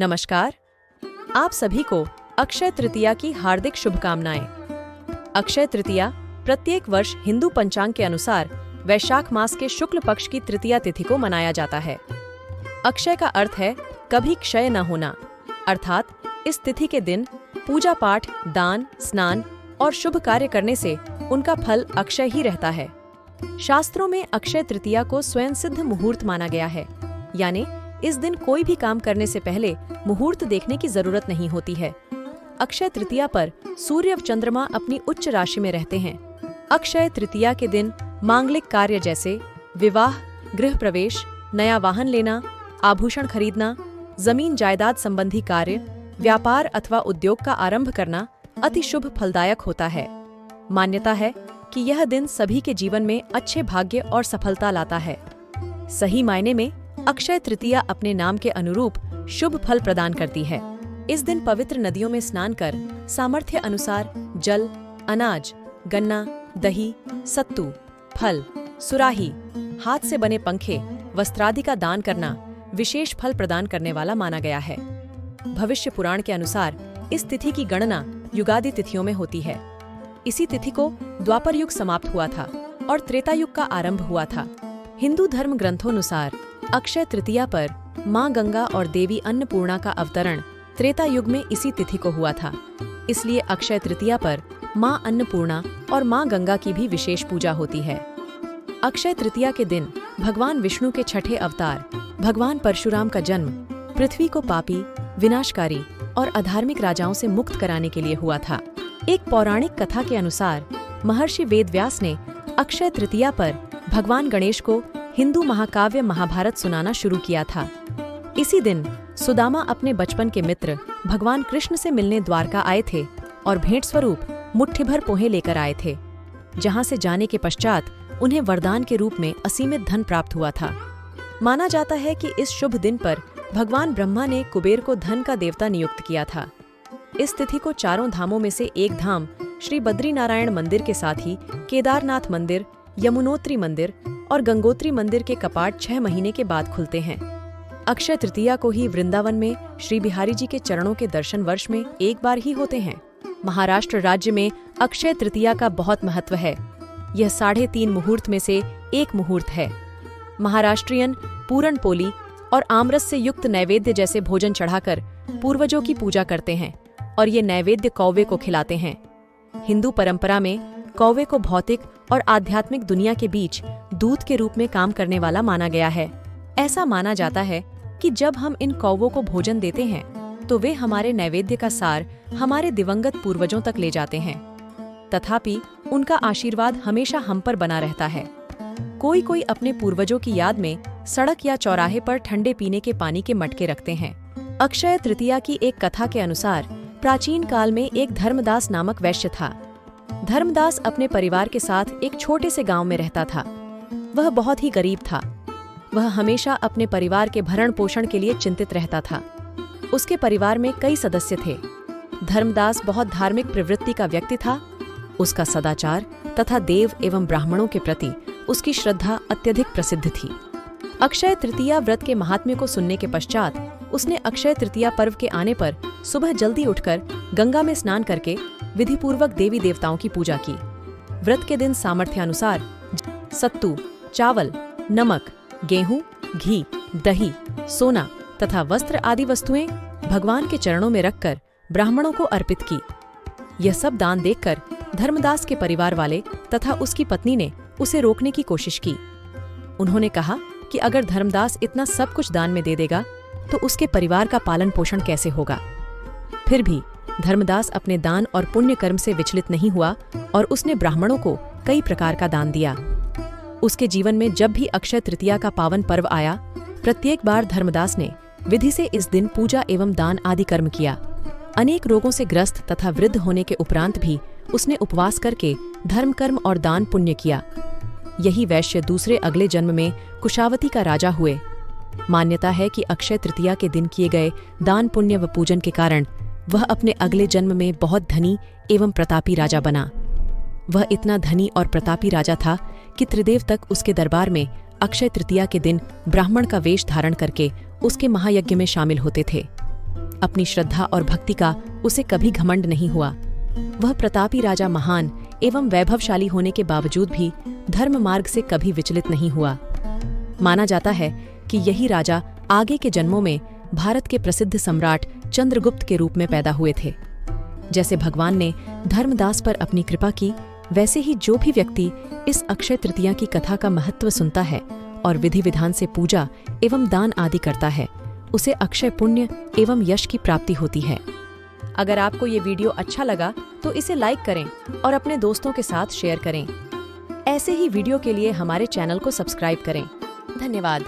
नमस्कार। आप सभी को अक्षय तृतीया की हार्दिक शुभकामनाएं। अक्षय तृतीया प्रत्येक वर्ष हिंदू पंचांग के अनुसार वैशाख मास के शुक्ल पक्ष की तृतीया तिथि को मनाया जाता है। अक्षय का अर्थ है कभी क्षय न होना, अर्थात इस तिथि के दिन पूजा पाठ, दान, स्नान और शुभ कार्य करने से उनका फल अक्षय ही रहता है। शास्त्रों में अक्षय तृतीया को स्वयं सिद्ध मुहूर्त माना गया है, यानी इस दिन कोई भी काम करने से पहले मुहूर्त देखने की जरूरत नहीं होती है। अक्षय तृतीया पर सूर्य व चंद्रमा अपनी उच्च राशि में रहते हैं। अक्षय तृतीया के दिन मांगलिक कार्य जैसे विवाह, गृह प्रवेश, नया वाहन लेना, आभूषण खरीदना, जमीन जायदाद संबंधी कार्य, व्यापार अथवा उद्योग का आरंभ करना अति शुभ फलदायक होता है। मान्यता है कि यह दिन सभी के जीवन में अच्छे भाग्य और सफलता लाता है। सही मायने में अक्षय तृतीया अपने नाम के अनुरूप शुभ फल प्रदान करती है। इस दिन पवित्र नदियों में स्नान कर सामर्थ्य अनुसार जल, अनाज, गन्ना, दही, सत्तू, फल, सुराही, हाथ से बने पंखे, वस्त्रादि का दान करना विशेष फल प्रदान करने वाला माना गया है। भविष्य पुराण के अनुसार इस तिथि की गणना युगादि तिथियों में होती है। इसी तिथि को द्वापर युग समाप्त हुआ था और त्रेता युग का आरंभ हुआ था। हिंदू धर्म ग्रंथोनुसार अक्षय तृतीया पर माँ गंगा और देवी अन्नपूर्णा का अवतरण त्रेता युग में इसी तिथि को हुआ था। इसलिए अक्षय तृतीया पर माँ अन्नपूर्णा और माँ गंगा की भी विशेष पूजा होती है। अक्षय तृतीया के दिन भगवान विष्णु के छठे अवतार भगवान परशुराम का जन्म पृथ्वी को पापी, विनाशकारी और अधार्मिक राजाओं से मुक्त कराने के लिए हुआ था। एक पौराणिक कथा के अनुसार महर्षि वेदव्यास ने अक्षय तृतीया पर भगवान गणेश को हिंदू महाकाव्य महाभारत सुनाना शुरू किया था। इसी दिन सुदामा अपने बचपन के मित्र भगवान कृष्ण से मिलने द्वारका आए थे और भेंट स्वरूप मुट्ठी भर पोहे लेकर आए थे, जहां से जाने के पश्चात उन्हें वरदान के रूप में असीमित धन प्राप्त हुआ था। माना जाता है कि इस शुभ दिन पर भगवान ब्रह्मा ने कुबेर को धन का देवता नियुक्त किया था। इस तिथि को चारों धामों में से एक धाम श्री बद्रीनारायण मंदिर के साथ ही केदारनाथ मंदिर, यमुनोत्री मंदिर और गंगोत्री मंदिर के कपाट 6 महीने के बाद खुलते हैं। अक्षय तृतीया को ही वृंदावन में श्री बिहारी जी के चरणों के दर्शन वर्ष में एक बार ही होते हैं। महाराष्ट्र राज्य में अक्षय तृतीया का बहुत महत्व है। यह 3.5 मुहूर्त में से एक मुहूर्त है। महाराष्ट्रियन पूरण पोली और आमरस से युक्त नैवेद्य जैसे भोजन चढ़ाकर पूर्वजों की पूजा करते हैं और ये नैवेद्य कौवे को खिलाते हैं। हिंदू परंपरा में कौवे को भौतिक और आध्यात्मिक दुनिया के बीच दूत के रूप में काम करने वाला माना गया है। ऐसा माना जाता है कि जब हम इन कौवों को भोजन देते हैं तो वे हमारे नैवेद्य का सार हमारे दिवंगत पूर्वजों तक ले जाते हैं। तथापि उनका आशीर्वाद हमेशा हम पर बना रहता है। कोई कोई अपने पूर्वजों की याद में सड़क या चौराहे पर ठंडे पीने के पानी के मटके रखते हैं। अक्षय तृतीया की एक कथा के अनुसार प्राचीन काल में एक धर्मदास नामक वैश्य था। धर्मदास अपने परिवार के साथ एक छोटे से गांव में रहता था। वह बहुत ही गरीब था। वह हमेशा अपने परिवार के भरण पोषण के लिए चिंतित रहता था। उसके परिवार में कई सदस्य थे। धर्मदास बहुत धार्मिक प्रवृत्ति का व्यक्ति था। उसका सदाचार तथा देव एवं ब्राह्मणों के प्रति उसकी श्रद्धा अत्यधिक प्रसिद्ध थी। अक्षय तृतीया व्रत के महात्म्य को सुनने के पश्चात उसने अक्षय तृतीया पर्व के आने पर सुबह जल्दी उठकर गंगा में स्नान करके विधिपूर्वक देवी देवताओं की पूजा की। व्रत के दिन सामर्थ्यानुसार सत्तू, चावल, नमक, गेहूं, घी, दही, सोना तथा वस्त्र आदि वस्तुएं भगवान के चरणों में रखकर ब्राह्मणों को अर्पित की। यह सब दान देखकर धर्मदास के परिवार वाले तथा उसकी पत्नी ने उसे रोकने की कोशिश की। उन्होंने कहा कि अगर धर्मदास इतना सब कुछ दान में दे देगा तो उसके परिवार का पालन पोषण कैसे होगा। फिर भी धर्मदास अपने दान और पुण्य कर्म से विचलित नहीं हुआ और उसने ब्राह्मणों को कई प्रकार का दान दिया। उसके जीवन में जब भी अक्षय तृतीया का पावन पर्व आया, प्रत्येक बार धर्मदास ने विधि से इस दिन पूजा एवं दान आदि कर्म किया। अनेक रोगों से ग्रस्त तथा वृद्ध होने के उपरांत भी उसने उपवास करके धर्म कर्म और दान पुण्य किया। यही वैश्य दूसरे अगले जन्म में कुशावती का राजा हुए। मान्यता है कि अक्षय तृतीया के दिन किए गए दान पुण्य व पूजन के कारण वह अपने अगले जन्म में बहुत धनी एवं प्रतापी राजा बना। वह इतना धनी और प्रतापी राजा था कि त्रिदेव तक उसके दरबार में अक्षय तृतीया के दिन ब्राह्मण का वेश धारण करके उसके महायज्ञ में शामिल होते थे। अपनी श्रद्धा और भक्ति का उसे कभी घमंड नहीं हुआ। वह प्रतापी राजा महान एवं वैभवशाली होने के बावजूद भी धर्म मार्ग से कभी विचलित नहीं हुआ। माना जाता है कि यही राजा आगे के जन्मों में भारत के प्रसिद्ध सम्राट चंद्रगुप्त के रूप में पैदा हुए थे। जैसे भगवान ने धर्मदास पर अपनी कृपा की, वैसे ही जो भी व्यक्ति इस अक्षय तृतीया की कथा का महत्व सुनता है और विधि विधान से पूजा एवं दान आदि करता है, उसे अक्षय पुण्य एवं यश की प्राप्ति होती है। अगर आपको ये वीडियो अच्छा लगा तो इसे लाइक करें और अपने दोस्तों के साथ शेयर करें। ऐसे ही वीडियो के लिए हमारे चैनल को सब्सक्राइब करें। धन्यवाद।